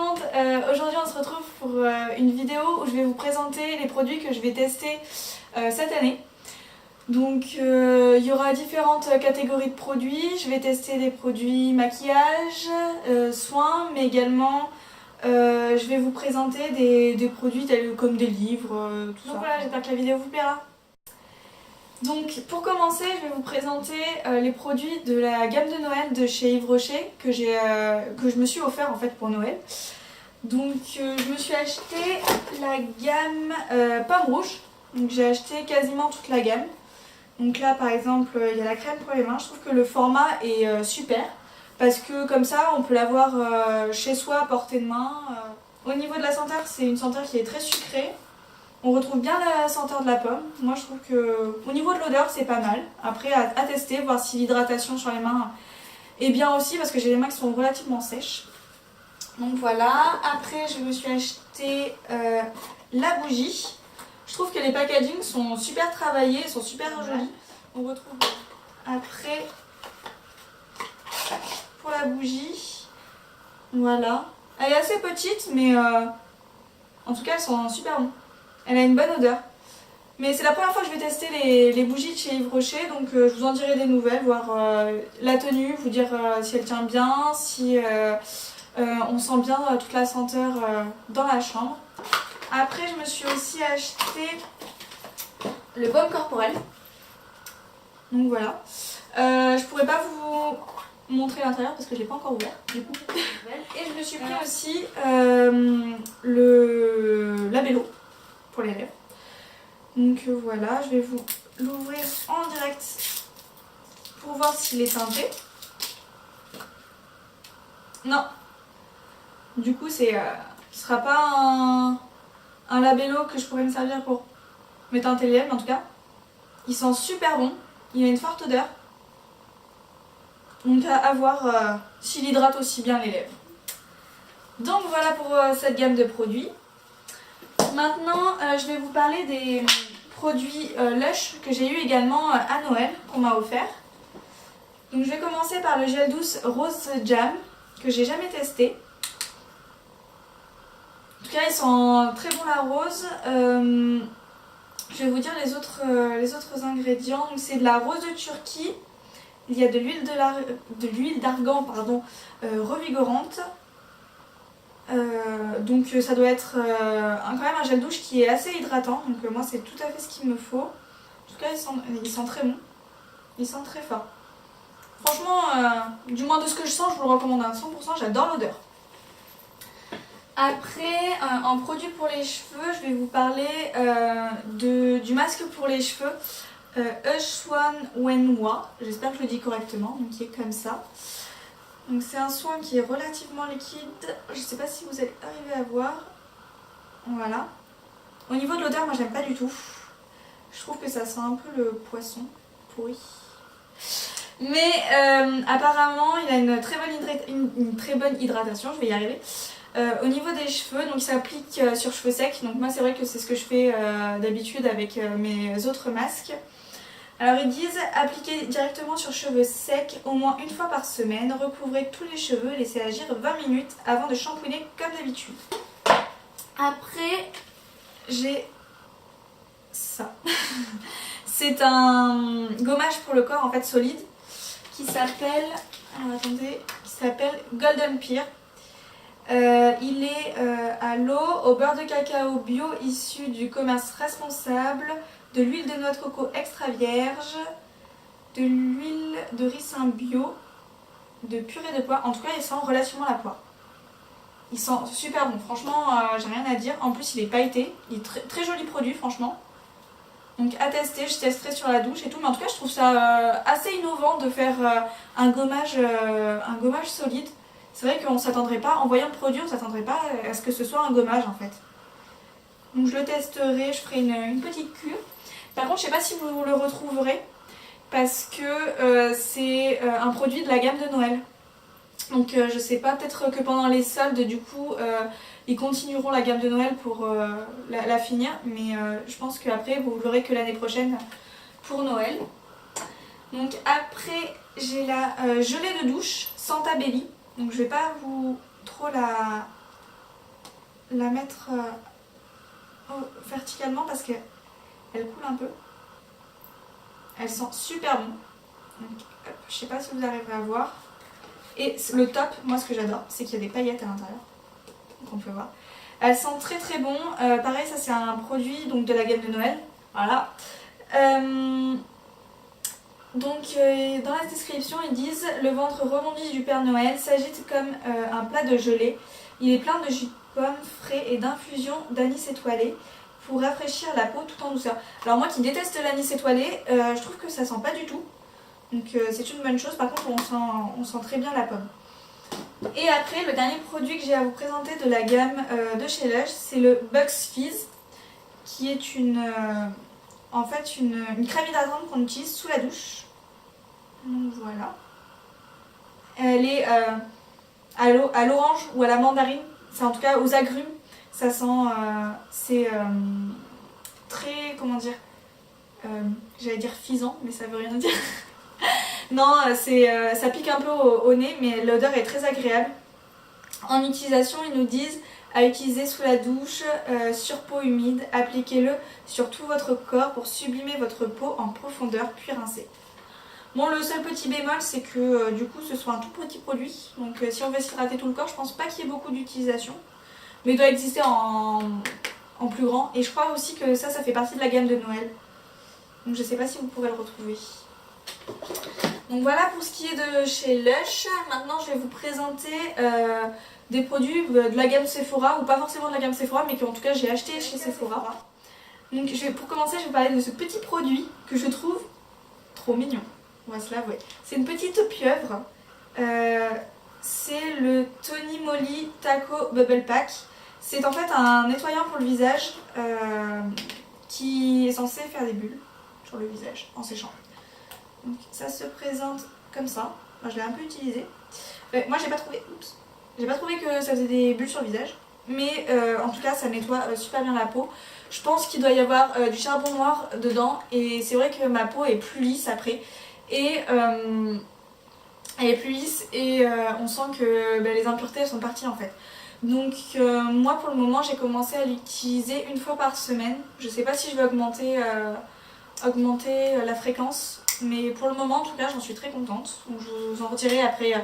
monde, aujourd'hui on se retrouve pour une vidéo où je vais vous présenter les produits que je vais tester cette année. Donc il y aura différentes catégories de produits, je vais tester des produits maquillage, soins, mais également je vais vous présenter des produits tels comme des livres, tout ça. Donc voilà, j'espère que la vidéo vous plaira. Donc pour commencer, je vais vous présenter les produits de la gamme de Noël de chez Yves Rocher que je me suis offert en fait pour Noël. Donc je me suis acheté la gamme Pomme Rouge. Donc j'ai acheté quasiment toute la gamme. Donc là par exemple il y a la crème pour les mains. Je trouve que le format est super parce que comme ça on peut l'avoir chez soi à portée de main. Au niveau de la senteur, c'est une senteur qui est très sucrée. On retrouve bien la senteur de la pomme. Moi je trouve que au niveau de l'odeur c'est pas mal. Après à tester, voir si l'hydratation sur les mains est bien aussi parce que j'ai les mains qui sont relativement sèches. Donc voilà. Après je me suis acheté la bougie. Je trouve que les packagings sont super travaillés, sont super jolis. On retrouve après pour la bougie. Voilà. Elle est assez petite mais en tout cas elles sont super bonnes. Elle a une bonne odeur. Mais c'est la première fois que je vais tester les bougies de chez Yves Rocher, donc je vous en dirai des nouvelles, voir la tenue, vous dire si elle tient bien, si on sent bien toute la senteur dans la chambre. Après, je me suis aussi acheté le baume corporel. Donc voilà. Je pourrais pas vous montrer l'intérieur parce que je l'ai pas encore ouvert. Du coup. Et je me suis pris aussi le labello pour les lèvres. Donc voilà, je vais vous l'ouvrir en direct pour voir s'il est teinté. Non. Du coup, ce sera pas un labello que je pourrais me servir pour me teinter les lèvres, mais en tout cas, il sent super bon. Il a une forte odeur. Donc à voir s'il hydrate aussi bien les lèvres. Donc voilà pour cette gamme de produits. Maintenant, je vais vous parler des produits Lush que j'ai eu également à Noël, qu'on m'a offert. Donc je vais commencer par le gel douce Rose Jam, que j'ai jamais testé. En tout cas, il sent très bon la rose. Je vais vous dire les autres ingrédients. Donc c'est de la rose de Turquie. Il y a de l'huile d'argan revigorante. Donc ça doit être quand même un gel douche qui est assez hydratant, donc moi c'est tout à fait ce qu'il me faut. En tout cas il sent très bon, il sent très fort. Franchement, du moins de ce que je sens, je vous le recommande à 100%, j'adore l'odeur. Après, en produit pour les cheveux, je vais vous parler du masque pour les cheveux Eushuan Wenhua, j'espère que je le dis correctement, donc qui est comme ça. Donc c'est un soin qui est relativement liquide, je ne sais pas si vous allez arriver à voir. Voilà. Au niveau de l'odeur, moi j'aime pas du tout. Je trouve que ça sent un peu le poisson pourri. Mais apparemment il a une très bonne hydratation, je vais y arriver. Au niveau des cheveux, donc il s'applique sur cheveux secs. Donc moi c'est vrai que c'est ce que je fais d'habitude avec mes autres masques. Alors ils disent appliquer directement sur cheveux secs au moins une fois par semaine, recouvrez tous les cheveux, laissez agir 20 minutes avant de shampouiner comme d'habitude. Après j'ai ça. C'est un gommage pour le corps en fait solide qui s'appelle Golden Pear. Il est à l'eau, au beurre de cacao bio issu du commerce responsable, de l'huile de noix de coco extra vierge, de l'huile de ricin bio, de purée de pois. En tout cas, il sent relativement la poire. Il sent super bon. Franchement, j'ai rien à dire. En plus, il est pailleté. Il est très, très joli produit, franchement. Donc à tester. Je testerai sur la douche et tout. Mais en tout cas, je trouve ça assez innovant de faire un gommage solide. C'est vrai qu'on ne s'attendrait pas, en voyant le produit, on ne s'attendrait pas à ce que ce soit un gommage en fait. Donc je le testerai, je ferai une petite cure. Par contre, je ne sais pas si vous le retrouverez parce que c'est un produit de la gamme de Noël. Donc je ne sais pas, peut-être que pendant les soldes, du coup, ils continueront la gamme de Noël pour la finir. Mais je pense qu'après, vous l'aurez que l'année prochaine pour Noël. Donc après, j'ai la gelée de douche Santa Belly. Donc je ne vais pas vous trop la la mettre verticalement parce qu'elle coule un peu. Elle sent super bon. Donc, hop, je sais pas si vous arriverez à voir. Et le top, moi ce que j'adore, c'est qu'il y a des paillettes à l'intérieur. Donc on peut voir. Elle sent très très bon. Pareil, ça c'est un produit donc, de la gamme de Noël. Voilà. Dans la description, ils disent le ventre rebondi du Père Noël s'agite comme un plat de gelée. Il est plein de jus de pomme frais et d'infusion d'anis étoilé pour rafraîchir la peau tout en douceur. Alors moi qui déteste l'anis étoilé, je trouve que ça sent pas du tout. Donc c'est une bonne chose. Par contre, on sent très bien la pomme. Et après, le dernier produit que j'ai à vous présenter de la gamme de chez Lush, c'est le Bugs Fizz, qui est en fait une crème hydratante qu'on utilise sous la douche. Donc voilà. Elle est à l'orange ou à la mandarine, c'est en tout cas aux agrumes. Ça sent, c'est très, comment dire, j'allais dire fisant, mais ça veut rien dire. Non, ça pique un peu au nez, mais l'odeur est très agréable. En utilisation, ils nous disent à utiliser sous la douche, sur peau humide, appliquez-le sur tout votre corps pour sublimer votre peau en profondeur, puis rincer. Bon, le seul petit bémol, c'est que du coup, ce soit un tout petit produit. Donc si on veut s'hydrater tout le corps, je pense pas qu'il y ait beaucoup d'utilisation. Mais il doit exister en plus grand. Et je crois aussi que ça fait partie de la gamme de Noël. Donc je sais pas si vous pourrez le retrouver. Donc voilà pour ce qui est de chez Lush. Maintenant, je vais vous présenter des produits de la gamme Sephora, ou pas forcément de la gamme Sephora, mais qu'en tout cas j'ai acheté chez Sephora. Donc pour commencer, je vais parler de ce petit produit que je trouve trop mignon. On va se l'avouer. C'est une petite pieuvre. C'est le Tony Moly Taco Bubble Pack. C'est en fait un nettoyant pour le visage qui est censé faire des bulles sur le visage en séchant. Donc ça se présente comme ça. Moi, je l'ai un peu utilisé. Moi j'ai pas trouvé que ça faisait des bulles sur le visage. Mais en tout cas ça nettoie super bien la peau. Je pense qu'il doit y avoir du charbon noir dedans. Et c'est vrai que ma peau est plus lisse après. Et elle est plus lisse et on sent que les impuretés elles sont parties en fait. Donc moi pour le moment j'ai commencé à l'utiliser une fois par semaine. Je sais pas si je vais augmenter la fréquence, mais pour le moment en tout cas j'en suis très contente. Donc je vous en retirerai après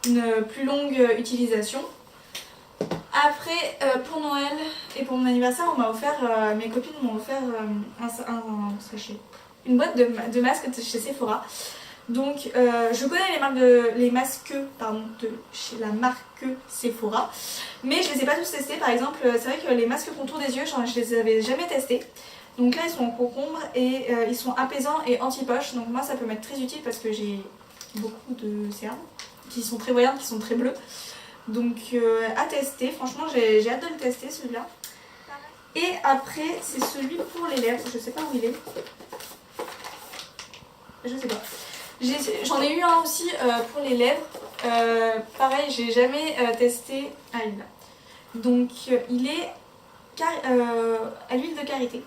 une plus longue utilisation. Après pour Noël et pour mon anniversaire on m'a offert, mes copines m'ont offert un sachet, une boîte de masques de chez Sephora. Donc je connais les masques de chez la marque Sephora, mais je les ai pas tous testés. Par exemple, c'est vrai que les masques contour des yeux, je les avais jamais testés. Donc là ils sont en concombre et ils sont apaisants et anti-poche. Donc moi ça peut m'être très utile parce que j'ai beaucoup de cernes qui sont très voyantes, qui sont très bleues. Donc à tester, franchement j'ai hâte de le tester celui-là. Et après c'est celui pour les lèvres, je sais pas où il est. Je sais pas. J'en ai eu un aussi pour les lèvres. Pareil, j'ai jamais testé. Ah, il est là. Donc, il est à l'huile de karité.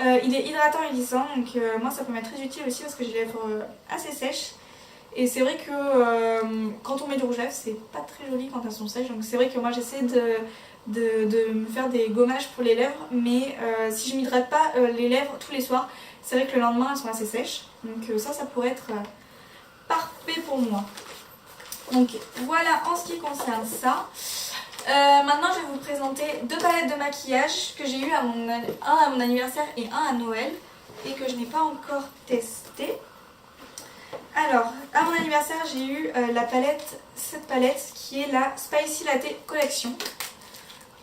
Il est hydratant et lissant. Donc, moi, ça peut m'être très utile aussi parce que j'ai les lèvres assez sèches. Et c'est vrai que quand on met du rouge à lèvres, c'est pas très joli quand elles sont sèches. Donc, c'est vrai que moi, j'essaie de me faire des gommages pour les lèvres. Mais si je m'hydrate pas les lèvres tous les soirs, c'est vrai que le lendemain elles sont assez sèches. Donc ça pourrait être parfait pour moi. Donc voilà en ce qui concerne ça. Maintenant je vais vous présenter deux palettes de maquillage que j'ai eu un à mon anniversaire et un à Noël. Et que je n'ai pas encore testé. Alors à mon anniversaire j'ai eu cette palette qui est la Spicy Latte Collection.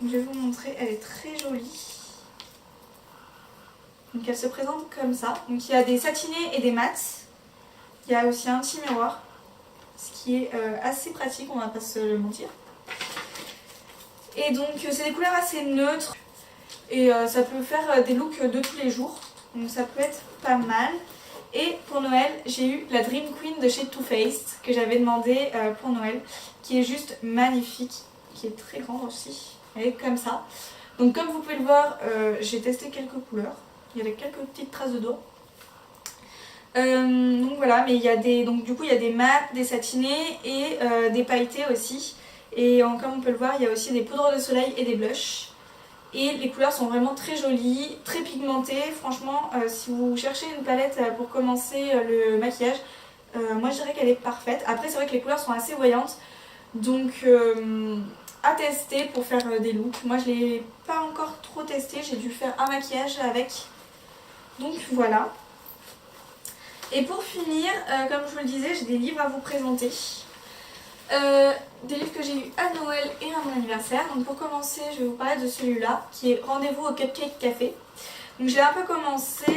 Donc, je vais vous montrer, elle est très jolie. Donc elle se présente comme ça. Donc il y a des satinés et des mats. Il y a aussi un petit miroir. Ce qui est assez pratique, on va pas se le mentir. Et donc c'est des couleurs assez neutres. Et ça peut faire des looks de tous les jours. Donc ça peut être pas mal. Et pour Noël, j'ai eu la Dream Queen de chez Too Faced. Que j'avais demandé pour Noël. Qui est juste magnifique. Qui est très grande aussi. Elle est comme ça. Donc comme vous pouvez le voir, j'ai testé quelques couleurs. Il y avait quelques petites traces de doigts. Donc voilà, mais il y a du coup il y a des mats, des satinés et des pailletés aussi. Et comme on peut le voir, il y a aussi des poudres de soleil et des blushs. Et les couleurs sont vraiment très jolies, très pigmentées. Franchement, si vous cherchez une palette pour commencer le maquillage, moi je dirais qu'elle est parfaite. Après c'est vrai que les couleurs sont assez voyantes, donc à tester pour faire des looks. Moi je ne l'ai pas encore trop testé, j'ai dû faire un maquillage avec. Donc voilà. Et pour finir, comme je vous le disais, j'ai des livres à vous présenter. Des livres que j'ai eu à Noël et à mon anniversaire. Donc pour commencer, je vais vous parler de celui-là qui est Rendez-vous au Cupcake Café. Donc j'ai un peu commencé,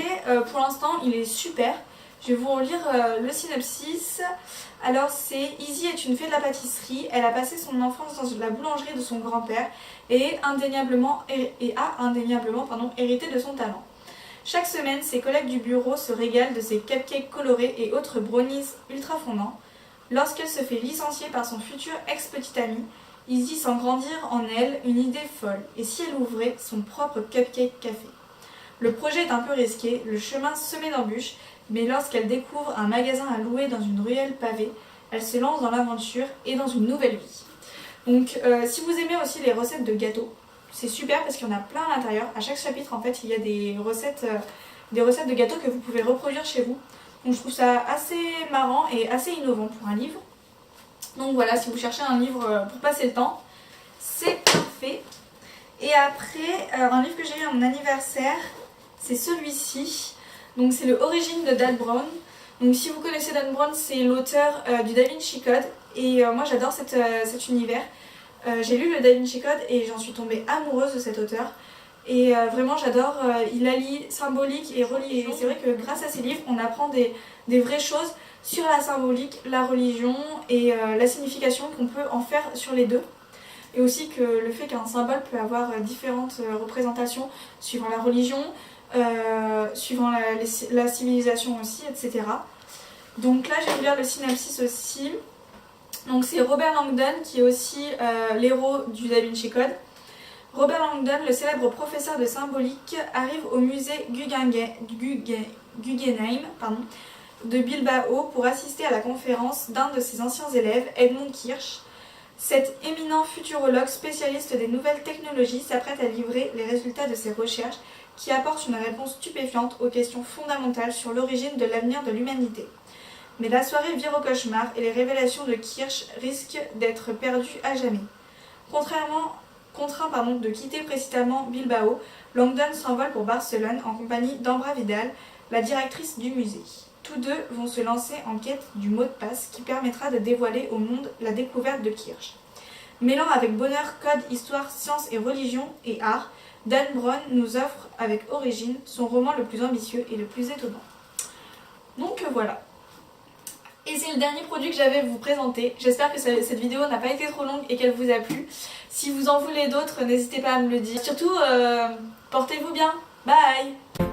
pour l'instant il est super. Je vais vous relire le synopsis. Alors c'est Izzy est une fée de la pâtisserie. Elle a passé son enfance dans la boulangerie de son grand-père et a indéniablement hérité de son talent. Chaque semaine, ses collègues du bureau se régalent de ses cupcakes colorés et autres brownies ultra fondants. Lorsqu'elle se fait licencier par son futur ex-petit ami, Izzy sent grandir en elle une idée folle. Et si elle ouvrait son propre cupcake café? Le projet est un peu risqué, le chemin semé d'embûches, mais lorsqu'elle découvre un magasin à louer dans une ruelle pavée, elle se lance dans l'aventure et dans une nouvelle vie. Donc si vous aimez aussi les recettes de gâteaux, c'est super parce qu'il y en a plein à l'intérieur. À chaque chapitre en fait il y a des recettes de gâteaux que vous pouvez reproduire chez vous. Donc je trouve ça assez marrant et assez innovant pour un livre. Donc voilà, si vous cherchez un livre pour passer le temps, c'est parfait. Et après, un livre que j'ai eu à mon anniversaire, c'est celui-ci. Donc c'est le Origine de Dan Brown. Donc si vous connaissez Dan Brown, c'est l'auteur du Da Vinci Code. Et moi j'adore cet univers. J'ai lu le Da Vinci Code et j'en suis tombée amoureuse de cet auteur. Et vraiment j'adore, il allie symbolique et religion. C'est vrai que grâce à ces livres, on apprend des vraies choses sur la symbolique, la religion et la signification qu'on peut en faire sur les deux. Et aussi que le fait qu'un symbole peut avoir différentes représentations suivant la religion, suivant la civilisation aussi, etc. Donc là, je vais vous lire le synopsis aussi. Donc c'est Robert Langdon qui est aussi l'héros du Da Vinci Code. Robert Langdon, le célèbre professeur de symbolique, arrive au musée Guggenheim de Bilbao pour assister à la conférence d'un de ses anciens élèves, Edmund Kirsch. Cet éminent futurologue spécialiste des nouvelles technologies s'apprête à livrer les résultats de ses recherches qui apportent une réponse stupéfiante aux questions fondamentales sur l'origine de l'avenir de l'humanité. Mais la soirée vire au cauchemar et les révélations de Kirsch risquent d'être perdues à jamais. Contraint de quitter précipitamment Bilbao, Langdon s'envole pour Barcelone en compagnie d'Ambra Vidal, la directrice du musée. Tous deux vont se lancer en quête du mot de passe qui permettra de dévoiler au monde la découverte de Kirsch. Mêlant avec bonheur, code, histoire, science et religion et art, Dan Brown nous offre avec Origine son roman le plus ambitieux et le plus étonnant. Donc voilà. Et c'est le dernier produit que j'avais à vous présenter. J'espère que cette vidéo n'a pas été trop longue et qu'elle vous a plu. Si vous en voulez d'autres, n'hésitez pas à me le dire. Surtout, portez-vous bien. Bye!